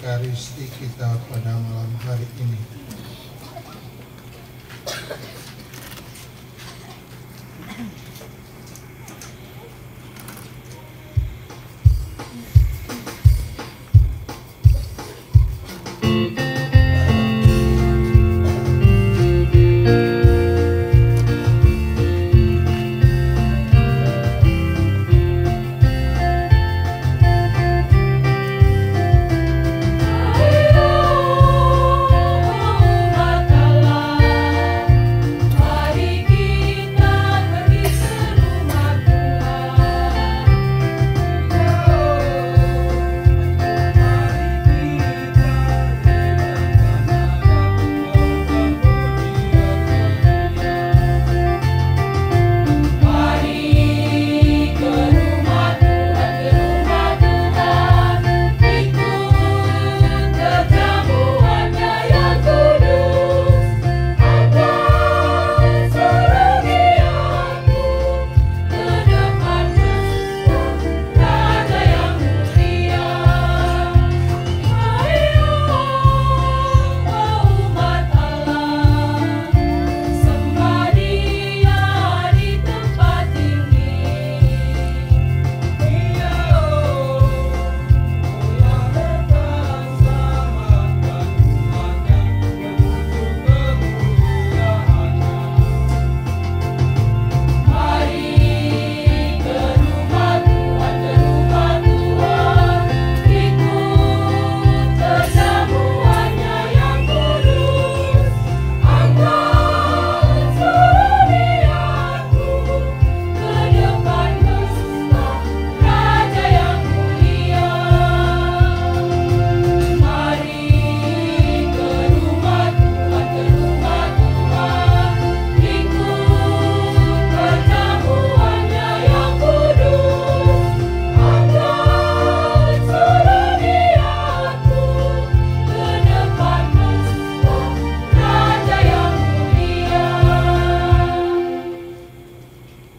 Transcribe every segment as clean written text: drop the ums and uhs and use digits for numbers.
Ekaristi kita pada malam hari ini.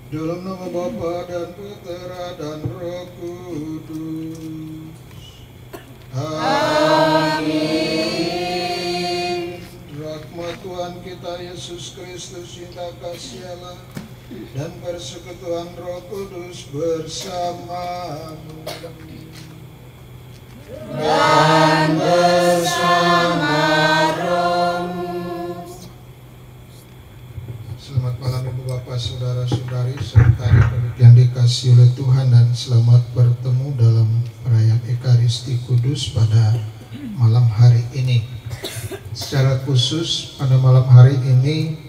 Dalam nama Bapa dan Putera dan Roh Kudus. Amin. Rahmat Tuhan kita Yesus Kristus, cinta kasih Allah, dan persekutuan Roh Kudus bersamamu dan bersama rohmu. Selamat malam Ibu Bapak, Saudara-saudari, serta yang dikasihi oleh Tuhan, dan selamat bertemu dalam perayaan Ekaristi Kudus pada malam hari ini. Secara khusus pada malam hari ini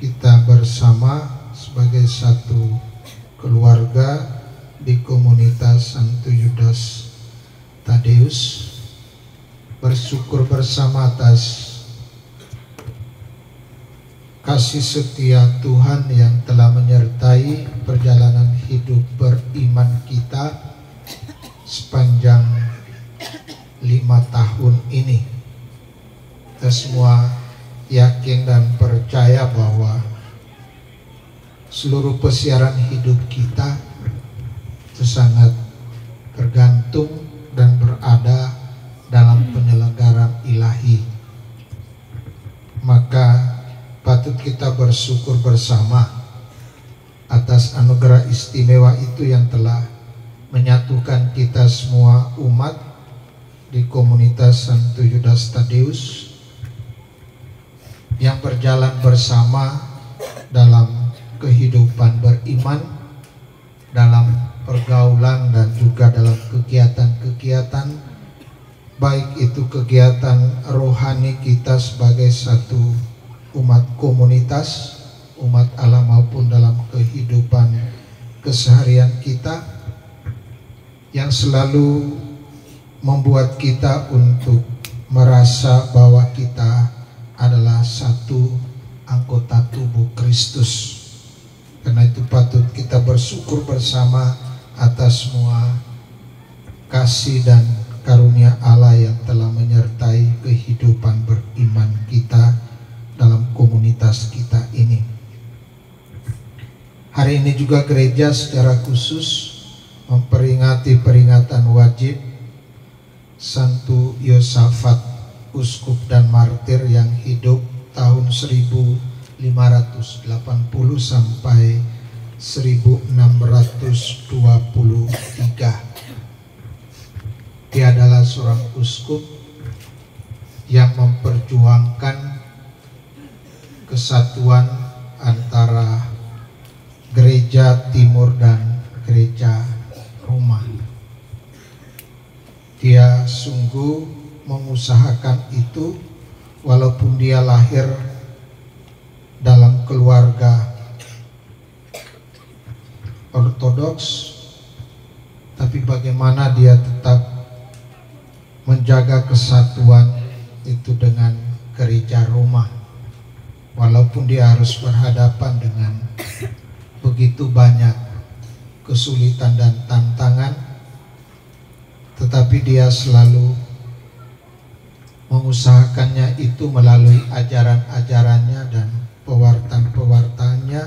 kita bersama sebagai satu keluarga di komunitas Santo Yudas Tadeus bersyukur bersama atas kasih setia Tuhan yang telah menyertai perjalanan hidup beriman kita sepanjang 5 tahun ini. Kita semua yakin dan percaya bahwa seluruh pesiaran hidup kita itu sangat tergantung dan berada dalam penyelenggaraan ilahi. Maka patut kita bersyukur bersama atas anugerah istimewa itu yang telah menyatukan kita semua umat di komunitas Santo Yudas Tadeus yang berjalan bersama dalam kehidupan beriman, dalam pergaulan dan juga dalam kegiatan-kegiatan, baik itu kegiatan rohani kita sebagai satu umat komunitas, umat Allah, maupun dalam kehidupan keseharian kita yang selalu membuat kita untuk merasa bahwa kita adalah satu anggota tubuh Kristus. Karena itu patut kita bersyukur bersama atas semua kasih dan karunia Allah yang telah menyertai kehidupan beriman kita dalam komunitas kita ini. Hari ini juga gereja secara khusus memperingati peringatan wajib Santo Yosafat, uskup dan martir yang hidup tahun 1580 sampai 1623. Dia adalah seorang uskup yang memperjuangkan kesatuan antara gereja Timur dan gereja Roma. Dia sungguh mengusahakan itu walaupun dia lahir dalam keluarga Ortodoks, tapi bagaimana dia tetap menjaga kesatuan itu dengan gereja Roma. Walaupun dia harus berhadapan dengan begitu banyak kesulitan dan tantangan, tetapi dia selalu mengusahakannya itu melalui ajaran-ajarannya dan pewartaan-pewartaannya,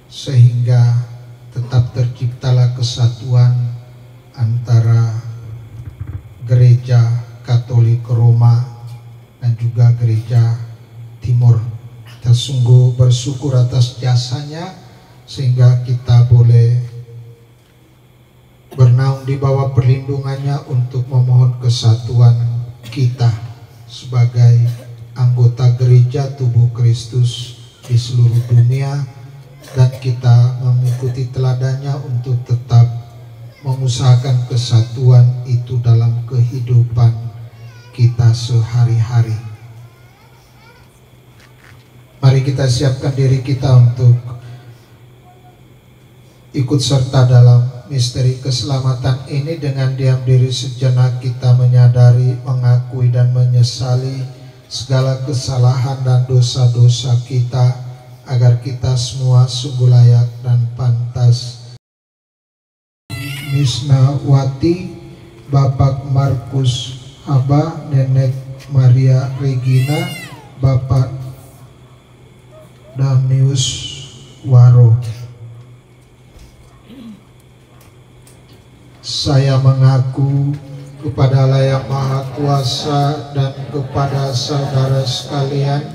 sehingga tetap terciptalah kesatuan antara gereja Katolik Roma dan juga gereja Timur. Kita sungguh bersyukur atas jasanya sehingga kita boleh bernaung di bawah perlindungannya untuk memohon kesatuan kita sebagai anggota gereja tubuh Kristus di seluruh dunia, dan kita mengikuti teladannya untuk tetap mengusahakan kesatuan itu dalam kehidupan kita sehari-hari. Mari kita siapkan diri kita untuk ikut serta dalam misteri keselamatan ini. Dengan diam diri sejenak kita menyadari, mengakui dan menyesali segala kesalahan dan dosa-dosa kita, agar kita semua sungguh layak dan pantas. Misnawati, Bapak Markus Haba, Nenek Maria Regina, Bapak Damius Waro. Saya mengaku kepada Allah yang Maha Kuasa dan kepada saudara sekalian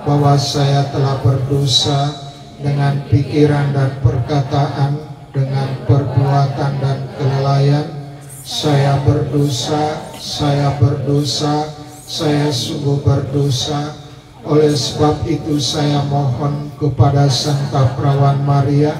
bahwa saya telah berdosa dengan pikiran dan perkataan, dengan perbuatan dan kelalaian. Saya berdosa, saya berdosa, saya sungguh berdosa. Oleh sebab itu saya mohon kepada Santa Perawan Maria,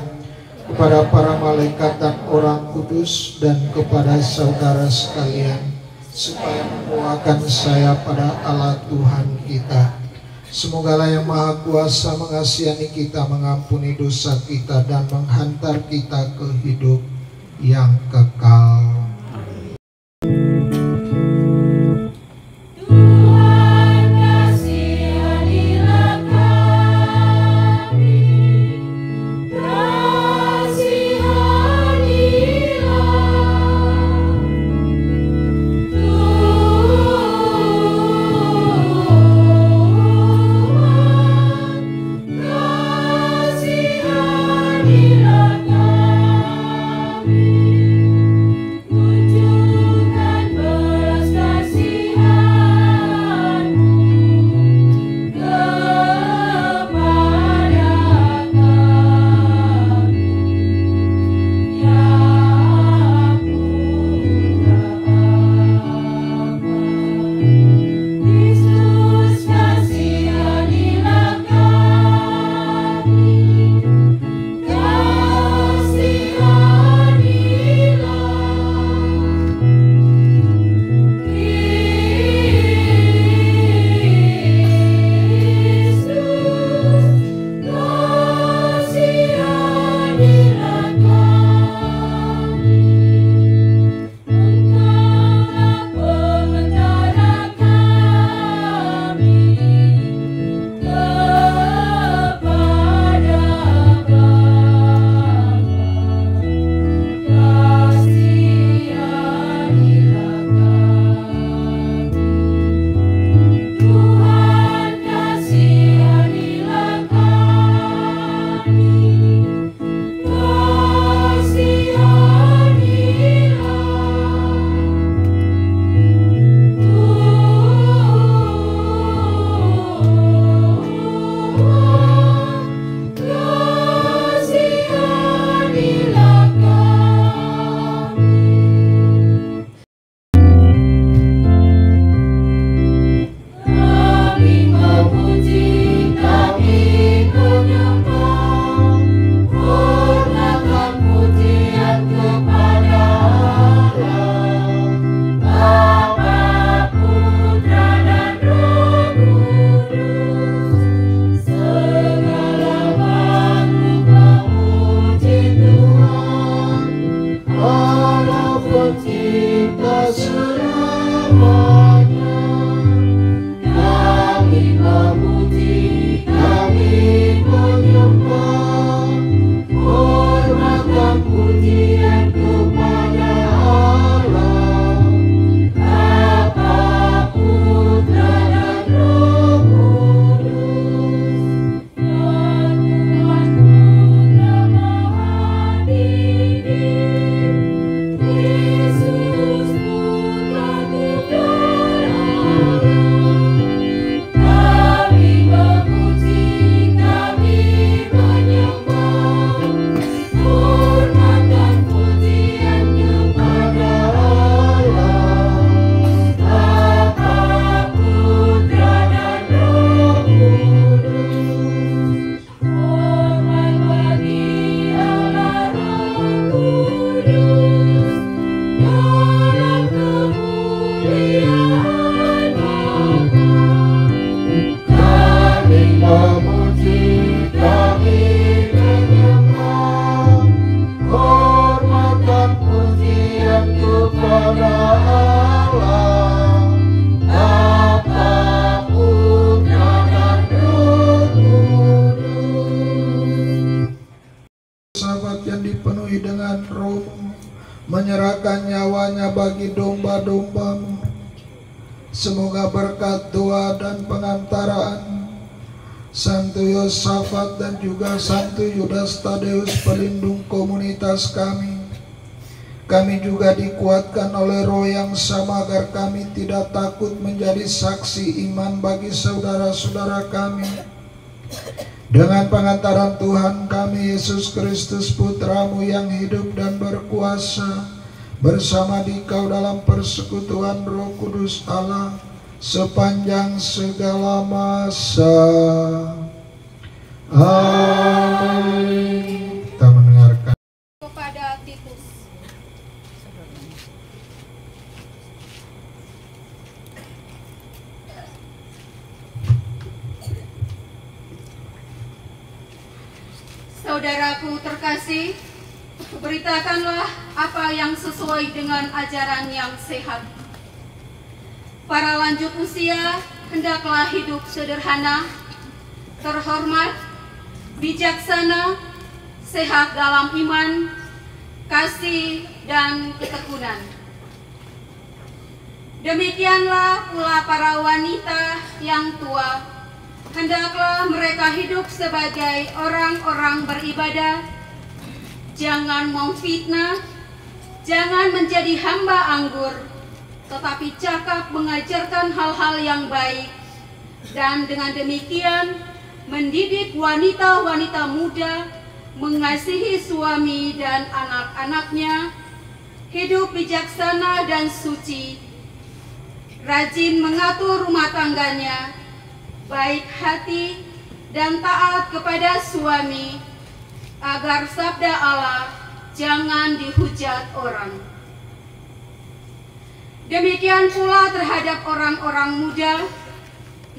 kepada para malaikat dan orang kudus, dan kepada saudara sekalian, supaya mendoakan saya pada Allah Tuhan kita. Semoga Allah yang Maha Kuasa mengasihani kita, mengampuni dosa kita, dan menghantar kita ke hidup yang kekal. domba-domba-Mu. Semoga berkat doa dan pengantaraan Santo Yosafat dan juga Santo Yudas Tadeus pelindung komunitas kami juga dikuatkan oleh Roh yang sama agar kami tidak takut menjadi saksi iman bagi saudara-saudara kami. Dengan pengantaran Tuhan kami Yesus Kristus Putra-Mu yang hidup dan berkuasa, bersama Dikau dalam persekutuan Roh Kudus Allah sepanjang segala masa. Amin. Kita mendengarkan kepada Titus. Saudaraku terkasih, beritakanlah apa yang sesuai dengan ajaran yang sehat. Para lanjut usia hendaklah hidup sederhana, terhormat, bijaksana, sehat dalam iman, kasih, dan ketekunan. Demikianlah pula para wanita yang tua, hendaklah mereka hidup sebagai orang-orang beribadah, jangan memfitnah, jangan menjadi hamba anggur, tetapi cakap mengajarkan hal-hal yang baik, dan dengan demikian mendidik wanita-wanita muda mengasihi suami dan anak-anaknya, hidup bijaksana dan suci, rajin mengatur rumah tangganya, baik hati dan taat kepada suami, agar sabda Allah jangan dihujat orang. Demikian pula terhadap orang-orang muda,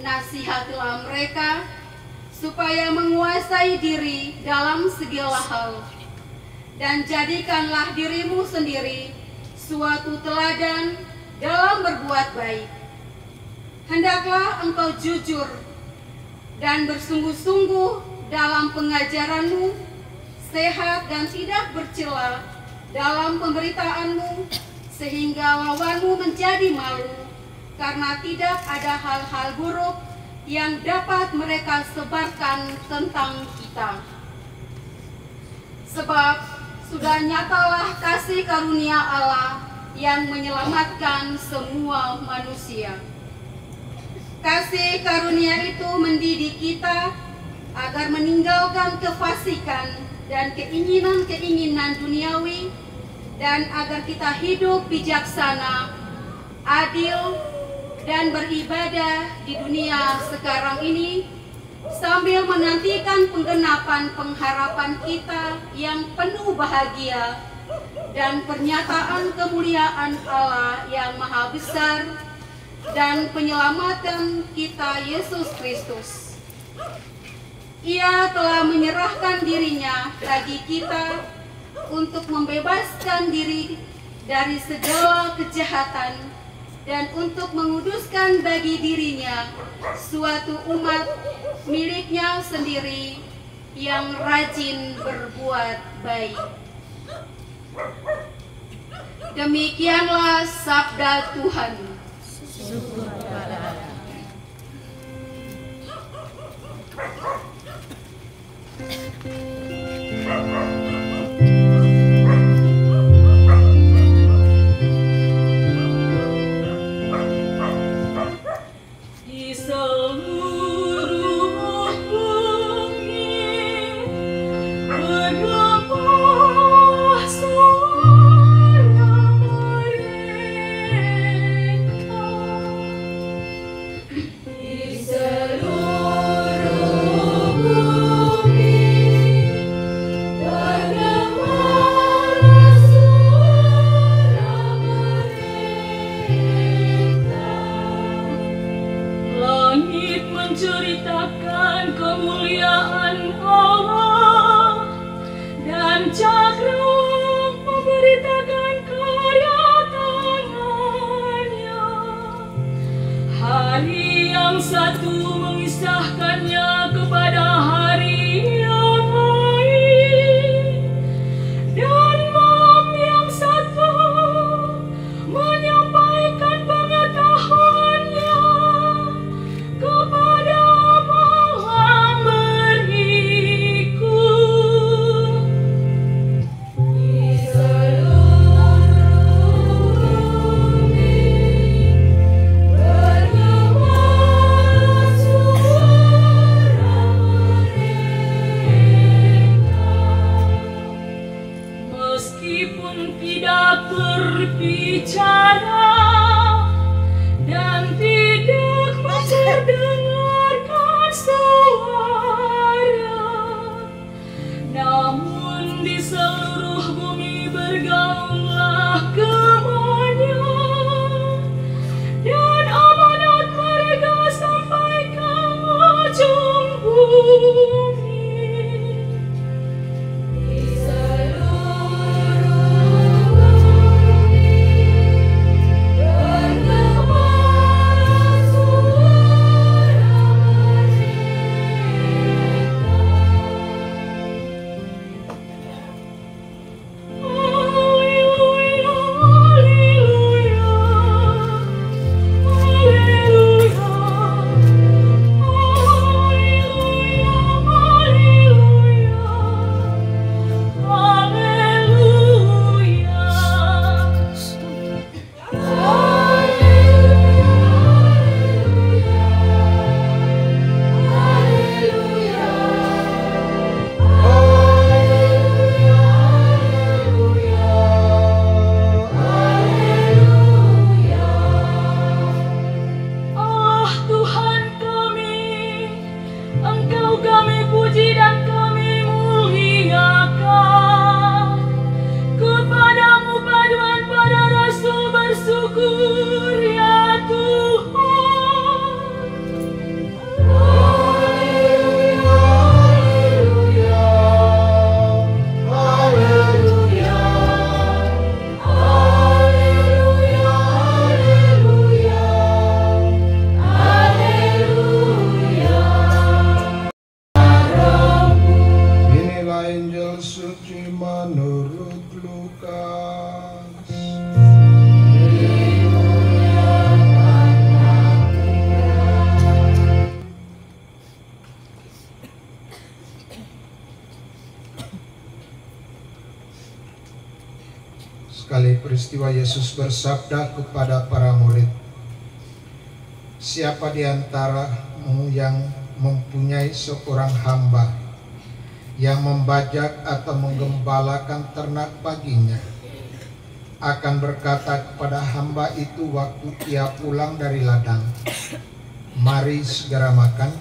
nasihatilah mereka supaya menguasai diri dalam segala hal, dan jadikanlah dirimu sendiri suatu teladan dalam berbuat baik. Hendaklah engkau jujur dan bersungguh-sungguh dalam pengajaranmu, sehat dan tidak bercela dalam pemberitaanmu, sehingga lawanmu menjadi malu, karena tidak ada hal-hal buruk yang dapat mereka sebarkan tentang kita. Sebab sudah nyatalah kasih karunia Allah yang menyelamatkan semua manusia. Kasih karunia itu mendidik kita agar meninggalkan kefasikan dan keinginan-keinginan duniawi, dan agar kita hidup bijaksana, adil, dan beribadah di dunia sekarang ini, sambil menantikan penggenapan pengharapan kita yang penuh bahagia dan pernyataan kemuliaan Allah yang maha besar dan penyelamatan kita Yesus Kristus. Ia telah menyerahkan dirinya bagi kita untuk membebaskan diri dari segala kejahatan dan untuk menguduskan bagi dirinya suatu umat miliknya sendiri yang rajin berbuat baik. Demikianlah sabda Tuhan. Syukur kepada Allah. Menceritakan kemuliaan Allah, dan cakram memberitakan karya tangannya. Hari yang satu mengisahkannya kepada hari yang lain, dan malam yang satu menyampaikan ya Tuhan. Inilah Injil suci menurut Lukas. Sekali peristiwa Yesus bersabda kepada para murid, "Siapa di antaramu yang mempunyai seorang hamba yang membajak atau menggembalakan ternak baginya, akan berkata kepada hamba itu waktu ia pulang dari ladang, 'Mari segera makan'?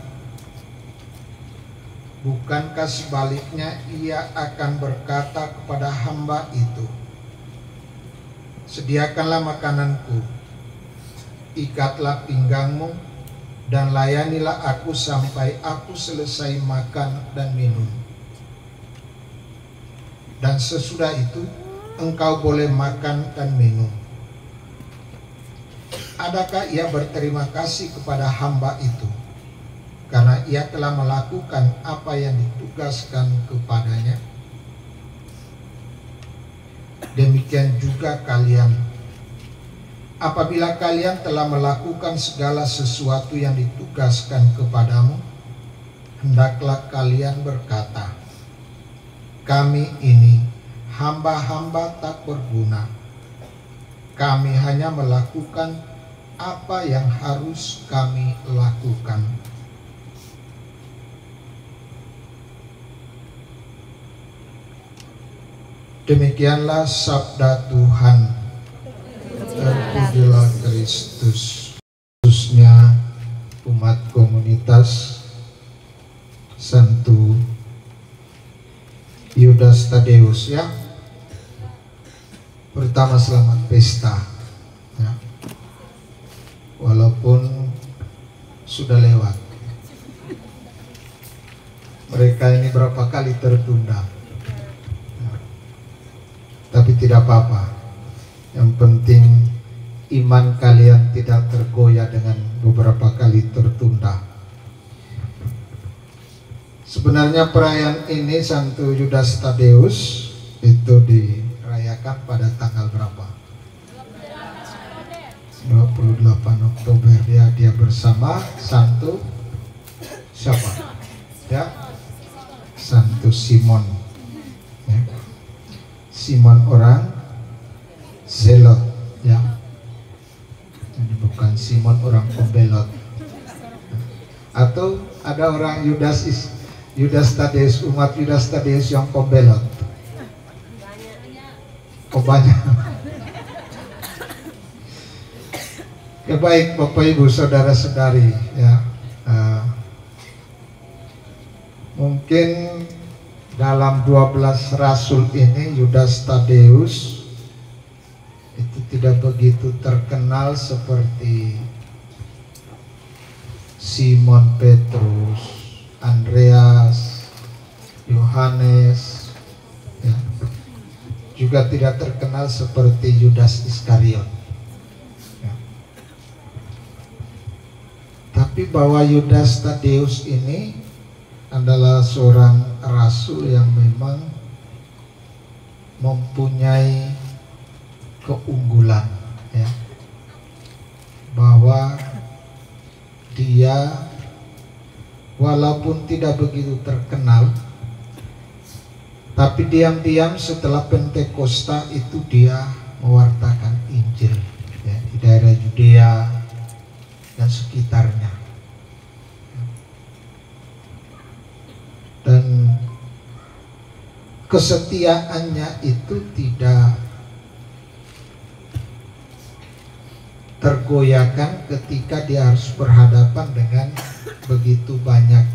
Bukankah sebaliknya ia akan berkata kepada hamba itu, 'Sediakanlah makananku, ikatlah pinggangmu, dan layanilah aku sampai aku selesai makan dan minum. Dan sesudah itu engkau boleh makan dan minum.' Adakah ia berterima kasih kepada hamba itu karena ia telah melakukan apa yang ditugaskan kepadanya? Demikian juga kalian, apabila kalian telah melakukan segala sesuatu yang ditugaskan kepadamu, hendaklah kalian berkata, 'Kami ini hamba-hamba tak berguna. Kami hanya melakukan apa yang harus kami lakukan.'" Demikianlah sabda Tuhan. Terpujilah Kristus. Khususnya umat komunitas Santo Yudas Tadeus, ya. Pertama, selamat pesta, ya. Walaupun sudah lewat. Mereka ini berapa kali tertunda, tapi tidak apa-apa. Yang penting iman kalian tidak tergoyah dengan beberapa kali tertunda. Sebenarnya perayaan ini Santo Yudas Tadeus itu dirayakan pada tanggal berapa? 28 Oktober. Dia bersama Santo siapa? Ya, Santo Simon. Ya. Simon orang Zelot, ya. Jadi bukan Simon orang pembelot. Atau ada orang Yudas Tadeus, umat Yudas Tadeus yang pembelot. Oh, banyak. Ya, baik Bapak Ibu Saudara-saudari, ya. Mungkin dalam 12 rasul ini Yudas Tadeus itu tidak begitu terkenal seperti Simon Petrus, Andreas, Yohanes, ya. Juga tidak terkenal seperti Yudas Iskariot, ya. Tapi bahwa Yudas Tadeus ini adalah seorang rasul yang memang mempunyai keunggulan, ya, bahwa dia walaupun tidak begitu terkenal, tapi diam-diam setelah Pentakosta itu dia mewartakan Injil, ya, di daerah Yudea dan sekitarnya. Dan kesetiaannya itu tidak tergoyahkan ketika dia harus berhadapan dengan begitu banyak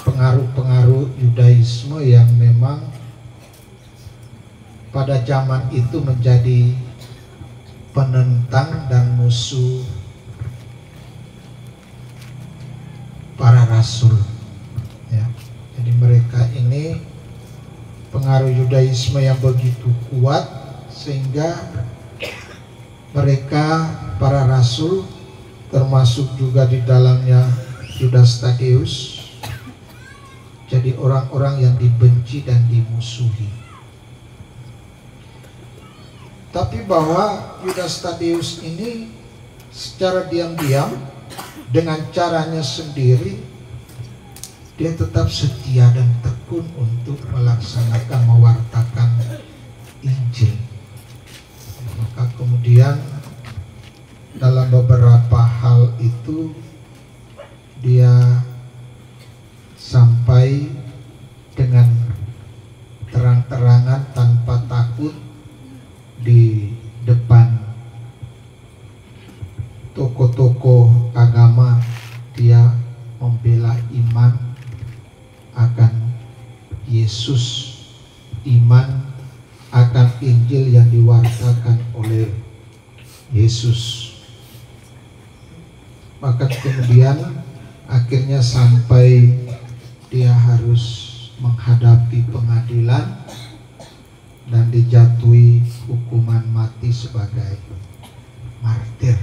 pengaruh-pengaruh Yudaisme yang memang pada zaman itu menjadi penentang dan musuh para rasul, ya. Jadi mereka ini pengaruh Yudaisme yang begitu kuat sehingga mereka para rasul, termasuk juga di dalamnya Yudas Tadeus, jadi orang-orang yang dibenci dan dimusuhi. Tapi bahwa Yudas Tadeus ini secara diam-diam dengan caranya sendiri dia tetap setia dan tekun untuk melaksanakan, mewartakan Injil. Maka kemudian dalam beberapa hal itu dia sampai dengan terang-terangan tanpa takut di depan tokoh-tokoh agama, dia membela iman akan Yesus, iman akan Injil yang diwartakan oleh Yesus. Maka kemudian akhirnya sampai dia harus menghadapi pengadilan dan dijatuhi hukuman mati sebagai martir.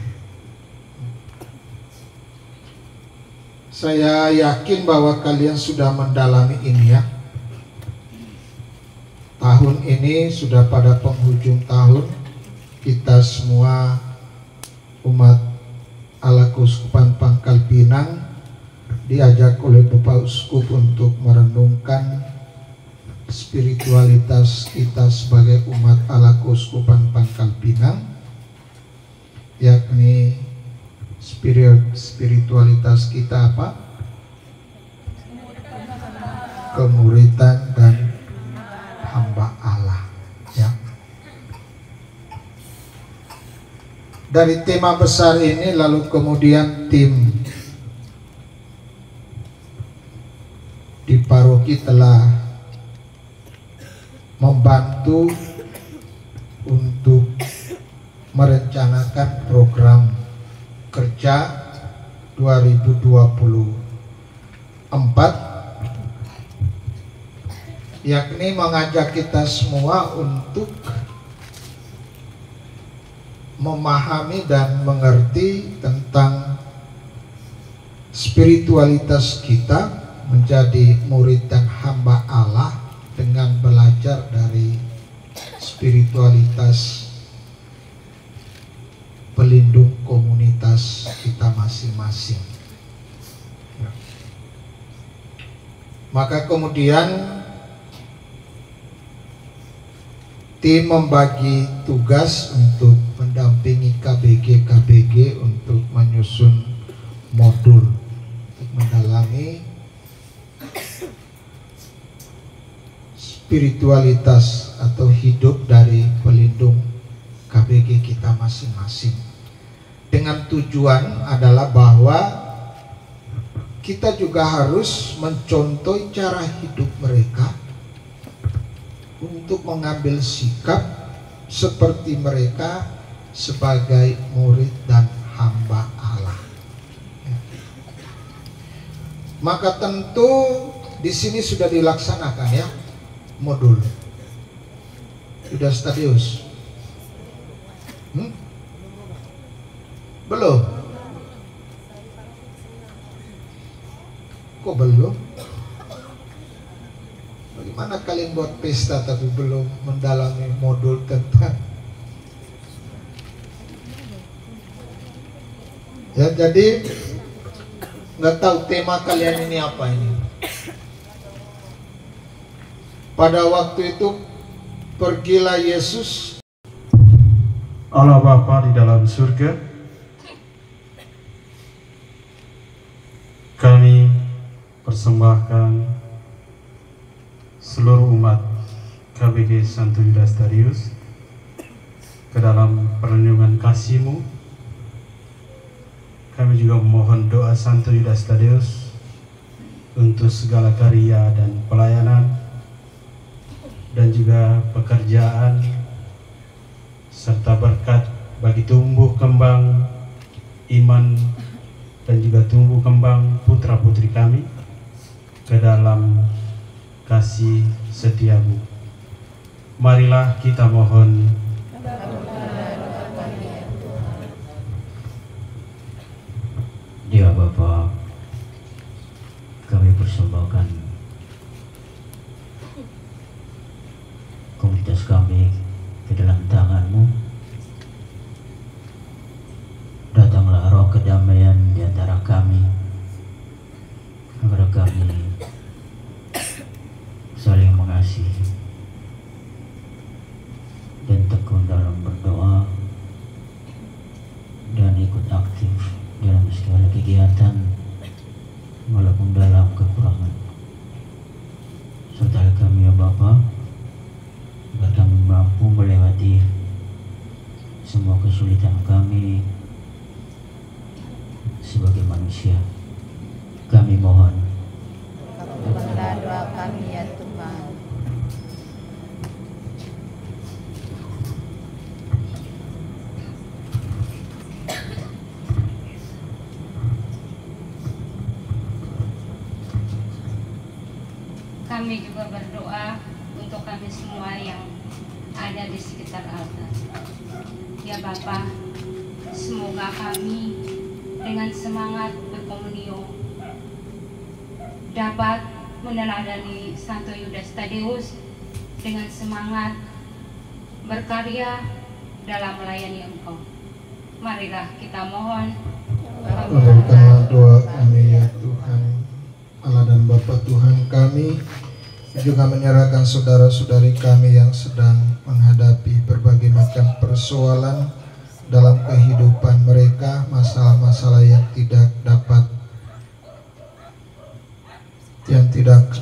Saya yakin bahwa kalian sudah mendalami ini, ya. Tahun ini sudah pada penghujung tahun. Kita semua umat ala Keuskupan Pangkal Pinang diajak oleh Bapak Uskup untuk merenungkan spiritualitas kita sebagai umat ala Keuskupan Pangkal Pinang, yakni spiritualitas kita apa? Kemuritan dan hamba Allah, ya. Dari tema besar ini lalu kemudian tim di paroki telah membantu untuk merencanakan program kerja 2024, yakni mengajak kita semua untuk memahami dan mengerti tentang spiritualitas kita menjadi murid dan hamba Allah dengan belajar dari spiritualitas pelindung komunitas kita masing-masing. Maka kemudian tim membagi tugas untuk mendampingi KBG untuk menyusun modul untuk mendalami spiritualitas atau hidup dari pelindung KBG kita masing-masing, dengan tujuan adalah bahwa kita juga harus mencontoh cara hidup mereka untuk mengambil sikap seperti mereka sebagai murid dan hamba Allah. Maka tentu di sini sudah dilaksanakan, ya, modul Yudas Tadeus. Belum? Kok belum? Bagaimana kalian buat pesta tapi belum mendalami modul tentang, ya, jadi nggak tahu tema kalian ini apa ini. Pada waktu itu pergilah Yesus. Allah Bapa di dalam surga, kami persembahkan seluruh umat KBG Santo Yudas Tadeus ke dalam perlindungan kasih-Mu. Kami juga memohon doa Santo Yudas Tadeus untuk segala karya dan pelayanan dan juga pekerjaan serta berkat bagi tumbuh kembang iman dan juga tumbuh kembang putra-putri kami ke dalam kasih setiamu. Marilah kita mohon. Ya Bapa, kami persembahkan komunitas kami ke dalam tangan-Mu. Datanglah roh kedamaian di antara kami, agar kami saling mengasihi dan tekun dalam berdoa dan ikut aktif dalam segala kegiatan walaupun dalam kekurangan. Sertai kami ya Bapa, agar kami mampu melewati semua kesulitan kami sebagai manusia. Kami mohon, kabulkanlah doa kami ya Tuhan. Kami juga berdoa untuk kami semua yang ada di sekitar altar. Ya Bapa, semoga kami dengan semangat berkomunion dapat meneladani Santo Yudas Tadeus dengan semangat berkarya dalam melayani Engkau. Marilah kita mohon. Kabulkanlah doa kami ya Tuhan Allah dan Bapa Tuhan kami, juga menyerahkan saudara-saudari kami yang sedang menghadapi berbagai macam persoalan dalam kehidupan mereka, masalah-masalah yang tidak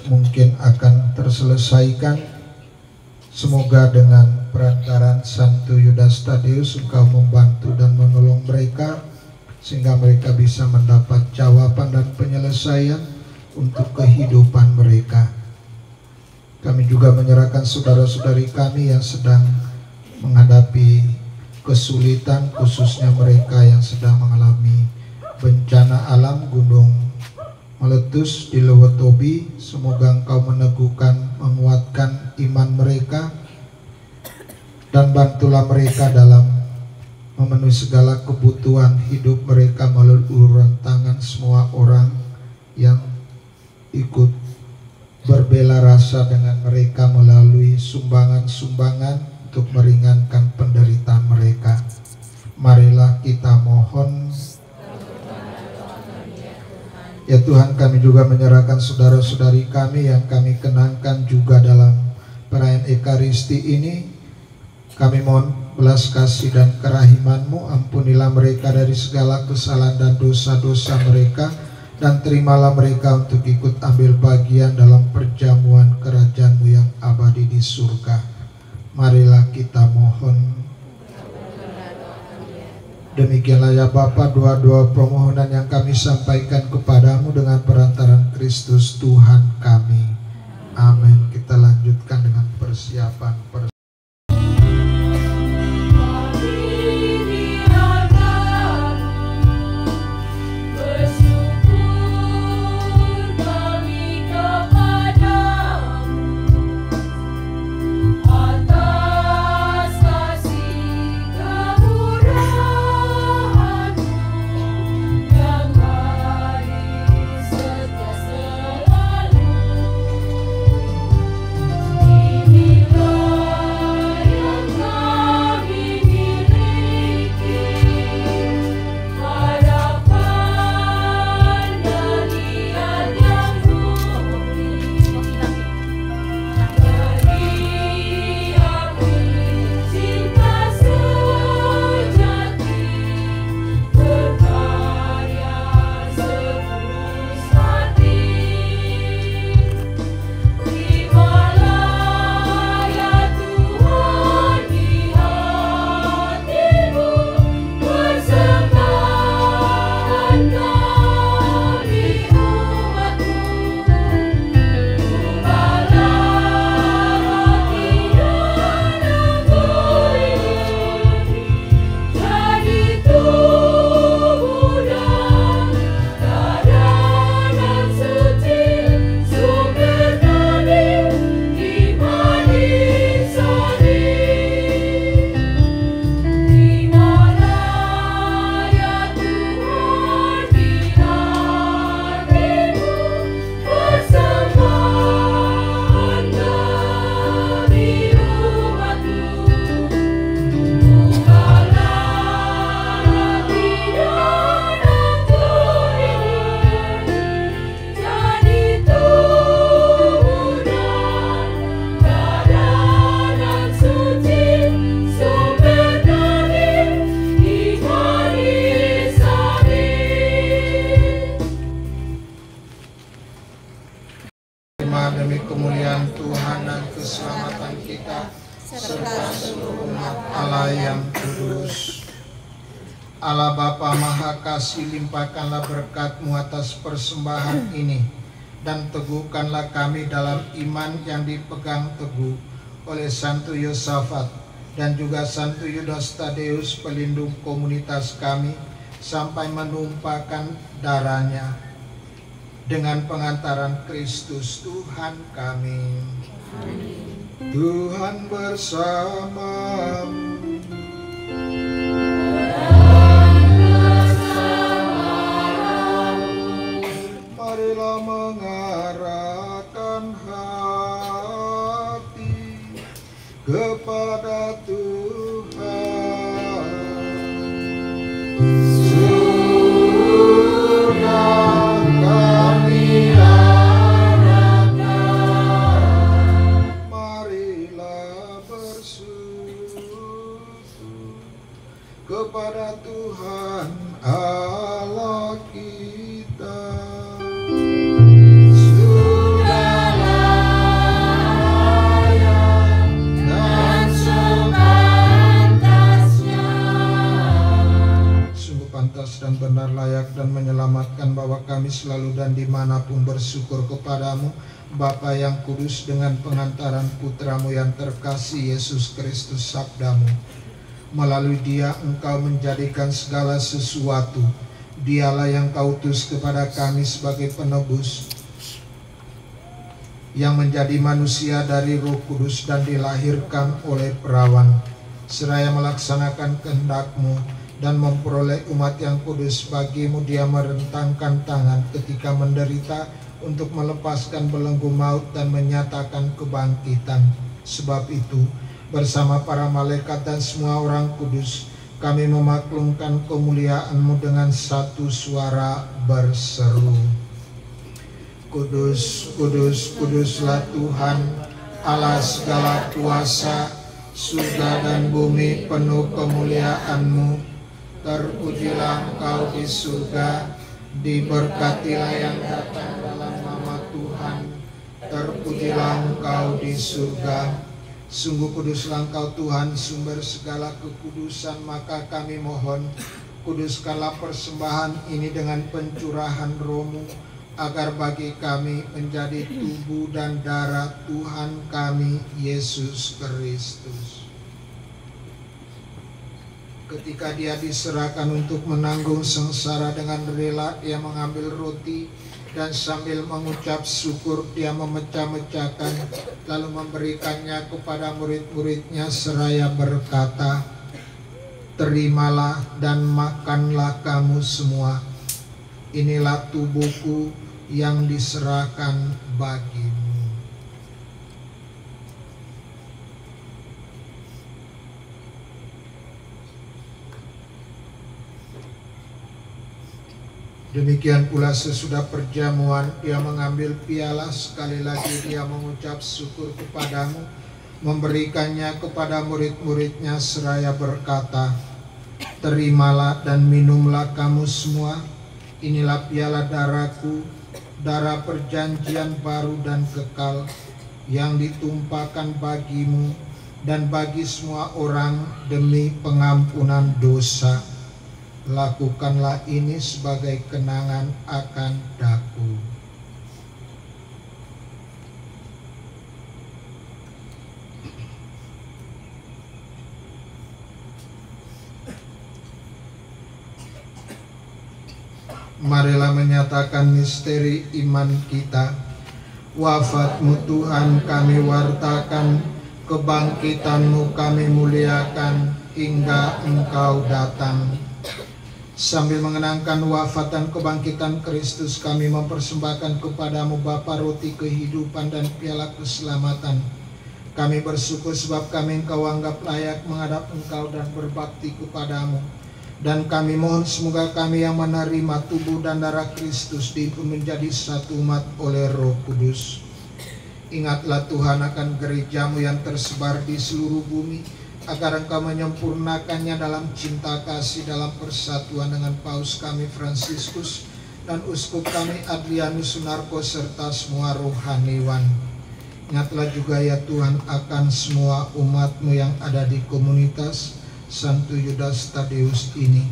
mungkin akan terselesaikan. Semoga dengan perantaran Santo Yudas Tadeus Engkau membantu dan menolong mereka, sehingga mereka bisa mendapat jawaban dan penyelesaian untuk kehidupan mereka. Kami juga menyerahkan saudara-saudari kami yang sedang menghadapi kesulitan, khususnya mereka yang sedang mengalami bencana alam gunung meletus di Lewotobi. Semoga Engkau meneguhkan, menguatkan iman mereka, dan bantulah mereka dalam memenuhi segala kebutuhan hidup mereka melalui uluran tangan semua orang yang ikut berbela rasa dengan mereka melalui sumbangan-sumbangan untuk meringankan penderitaan mereka. Marilah kita mohon. Ya Tuhan, kami juga menyerahkan saudara-saudari kami yang kami kenangkan juga dalam perayaan Ekaristi ini. Kami mohon belas kasih dan kerahiman-Mu, ampunilah mereka dari segala kesalahan dan dosa-dosa mereka, dan terimalah mereka untuk ikut ambil bagian dalam perjamuan kerajaan-Mu yang abadi di surga. Marilah kita mohon. Demikianlah ya Bapa, doa-doa permohonan yang kami sampaikan kepadamu dengan perantaran Kristus Tuhan kami. Amin. Kita lanjutkan dengan persiapan Inilah demi kemuliaan Tuhan dan keselamatan kita serta seluruh umat Allah yang kudus. Allah Bapa Maha Kasih, limpahkanlah berkat-Mu atas persembahan ini dan teguhkanlah kami dalam iman yang dipegang teguh oleh Santo Yosafat dan juga Santo Yudas Tadeus, pelindung komunitas kami, sampai menumpahkan darahnya dengan pengantaran Kristus Tuhan kami. Amin. Tuhan bersamamu. Marilah mengarahkan hati kepada Tuhan. Sudah kami harapkan, marilah bersujud kepada Tuhan Allah kita. Sudah layak dan sepantasnya. Sungguh pantas dan benar, layak dan menyelamatkan bahwa kami selalu dan dimanapun bersyukur kepadamu, Bapa yang kudus, dengan pengantaran Putramu yang terkasih Yesus Kristus, sabdamu. Melalui Dia Engkau menjadikan segala sesuatu. Dialah yang Kau utus kepada kami sebagai penebus, yang menjadi manusia dari Roh Kudus dan dilahirkan oleh perawan, seraya melaksanakan kehendak-Mu dan memperoleh umat yang kudus bagimu. Dia merentangkan tangan ketika menderita untuk melepaskan belenggu maut dan menyatakan kebangkitan. Sebab itu, bersama para malaikat dan semua orang kudus, kami memaklumkan kemuliaan-Mu dengan satu suara berseru, Kudus, kudus, kuduslah Tuhan Allah segala kuasa, surga dan bumi penuh kemuliaan-Mu. Terpujilah Engkau di surga, diberkatilah yang datang dalam nama Tuhan. Terpujilah Engkau di surga. Sungguh kuduslah Engkau Tuhan, sumber segala kekudusan. Maka kami mohon, kuduskanlah persembahan ini dengan pencurahan Roh-Mu, agar bagi kami menjadi tubuh dan darah Tuhan kami Yesus Kristus. Ketika Dia diserahkan untuk menanggung sengsara, dengan rela Dia mengambil roti dan sambil mengucap syukur Dia memecah-mecahkan, lalu memberikannya kepada murid-murid-Nya seraya berkata, terimalah dan makanlah kamu semua. Inilah tubuhku yang diserahkan bagimu. Demikian pula sesudah perjamuan Dia mengambil piala, sekali lagi Dia mengucap syukur kepadamu, memberikannya kepada murid-murid-Nya seraya berkata, terimalah dan minumlah kamu semua. Inilah piala darahku, darah perjanjian baru dan kekal, yang ditumpahkan bagimu dan bagi semua orang demi pengampunan dosa. Lakukanlah ini sebagai kenangan akan daku. Marilah menyatakan misteri iman kita. Wafat-Mu Tuhan kami wartakan, kebangkitan-Mu kami muliakan hingga Engkau datang. Sambil mengenangkan wafat dan kebangkitan Kristus, kami mempersembahkan kepadamu Bapa roti kehidupan dan piala keselamatan. Kami bersyukur sebab kami Engkau anggap layak menghadap Engkau dan berbakti kepadamu. Dan kami mohon semoga kami yang menerima tubuh dan darah Kristus diimpun menjadi satu umat oleh Roh Kudus. Ingatlah Tuhan akan gereja-Mu yang tersebar di seluruh bumi, agar Engkau menyempurnakannya dalam cinta kasih, dalam persatuan dengan Paus kami Fransiskus dan Uskup kami Adrianus Sunarko serta semua rohaniwan. Ingatlah juga ya Tuhan akan semua umat-Mu yang ada di komunitas Santo Yudas Tadeus ini.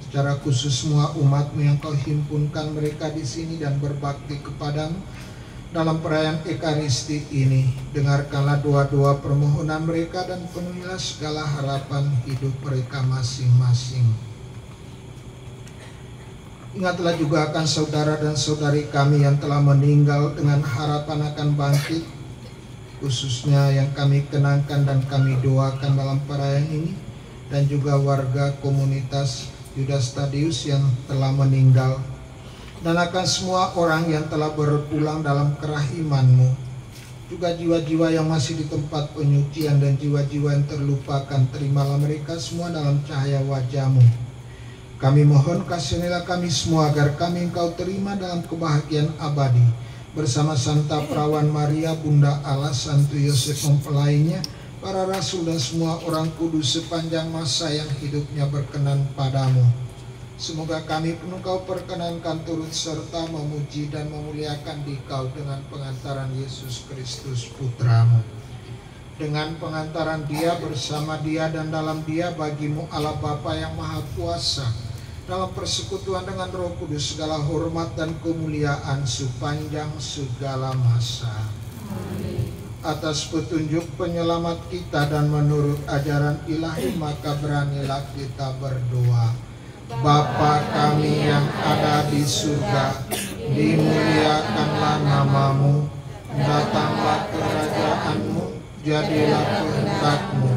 Secara khusus semua umat-Mu yang Kau himpunkan mereka di sini dan berbakti kepadamu dalam perayaan Ekaristi ini. Dengarkanlah doa-doa permohonan mereka dan penuhilah segala harapan hidup mereka masing-masing. Ingatlah juga akan saudara dan saudari kami yang telah meninggal dengan harapan akan bangkit, khususnya yang kami kenangkan dan kami doakan dalam perayaan ini, dan juga warga komunitas Yudas Tadeus yang telah meninggal, dan akan semua orang yang telah berpulang dalam kerahiman-Mu, juga jiwa-jiwa yang masih di tempat penyucian dan jiwa-jiwa yang terlupakan. Terimalah mereka semua dalam cahaya wajah-Mu. Kami mohon kasihanilah kami semua agar kami Engkau terima dalam kebahagiaan abadi bersama Santa Perawan Maria Bunda Allah, Santo Yosef mempelainya, para rasul dan semua orang kudus sepanjang masa yang hidupnya berkenan padamu. Semoga kami pun Engkau perkenankan turut serta memuji dan memuliakan Dikau dengan pengantaran Yesus Kristus Putramu. Dengan pengantaran Dia, bersama Dia, dan dalam Dia bagimu Allah Bapa yang Maha Kuasa, dalam persekutuan dengan Roh Kudus, segala hormat dan kemuliaan sepanjang segala masa. Amin. Atas petunjuk penyelamat kita dan menurut ajaran ilahi, maka beranilah kita berdoa. Bapa kami yang ada di surga, dimuliakanlah namamu, datanglah kerajaan-Mu, jadilah kehendak-Mu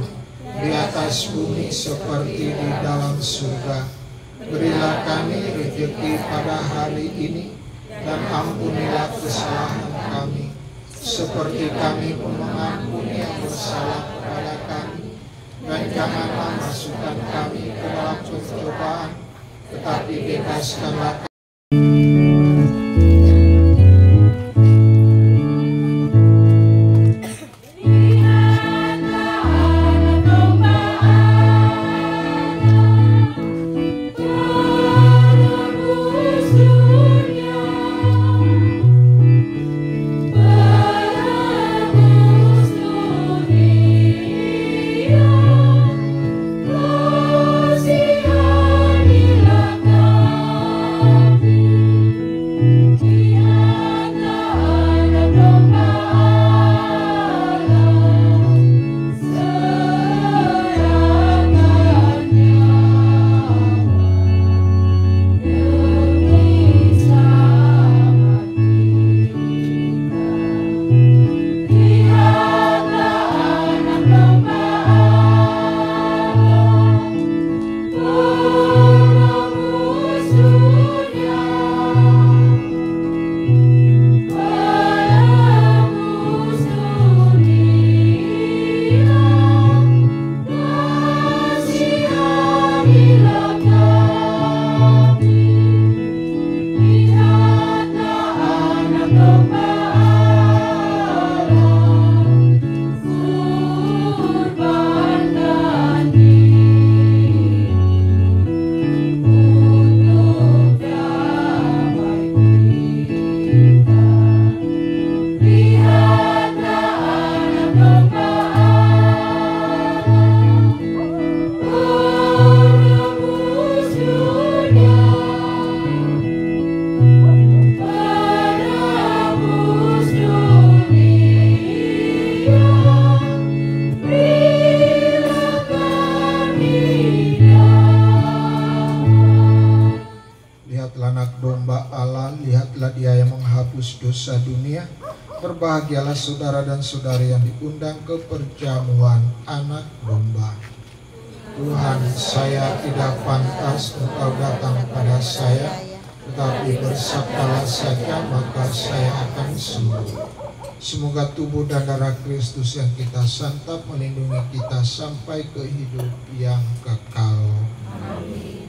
di atas bumi seperti di dalam surga. Berilah kami rezeki pada hari ini, dan ampunilah kesalahan kami, seperti kami pun mengampuni yang bersalah kepada kami. Dan janganlah masukkan kami ke dalam pencobaan, tetapi bebaskanlah kami. Dosa dunia. Berbahagialah saudara dan saudari yang diundang ke perjamuan Anak Domba. Tuhan, saya tidak pantas Engkau datang pada saya, tetapi bersabdalah saja maka saya akan sembuh. Semoga tubuh dan darah Kristus yang kita santap melindungi kita sampai ke hidup yang kekal. Amin.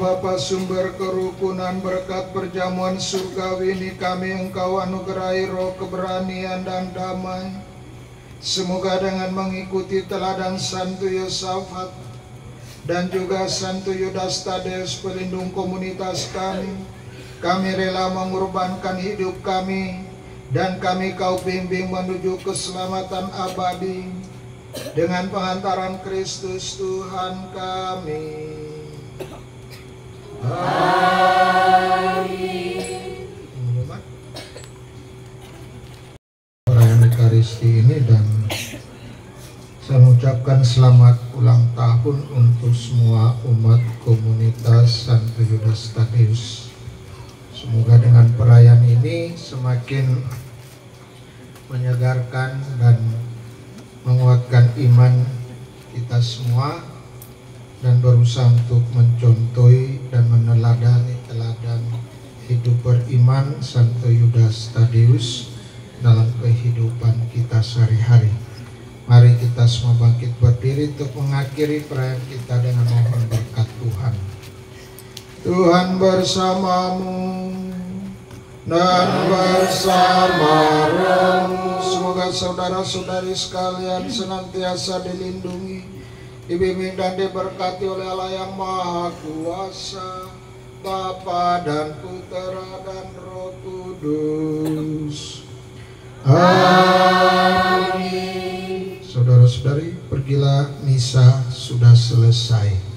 Bapa sumber kerukunan, berkat perjamuan surgawi ini kami Engkau anugerahi roh keberanian dan damai. Semoga dengan mengikuti teladan Santo Yosafat dan juga Santo Yudas Tadeus pelindung komunitas kami rela mengorbankan hidup kami dan kami Kau bimbing menuju keselamatan abadi dengan pengantaran Kristus Tuhan kami. Amin. Perayaan Ekaristi ini dan saya mengucapkan selamat ulang tahun untuk semua umat komunitas Santo Yudas Tadeus. Semoga dengan perayaan ini semakin menyegarkan dan menguatkan iman kita semua dan berusaha untuk mencontohi dan meneladani teladan hidup beriman Santo Yudas Tadeus dalam kehidupan kita sehari-hari. Mari kita semua bangkit berdiri untuk mengakhiri perayaan kita dengan mohon berkat Tuhan. Tuhan bersamamu dan bersama rohmu. Semoga saudara-saudari sekalian senantiasa dilindungi, dibimbing dan diberkati oleh Allah yang Maha Kuasa, Bapa dan Putera dan Roh Kudus. Amin. Saudara-saudari, pergilah, misa sudah selesai.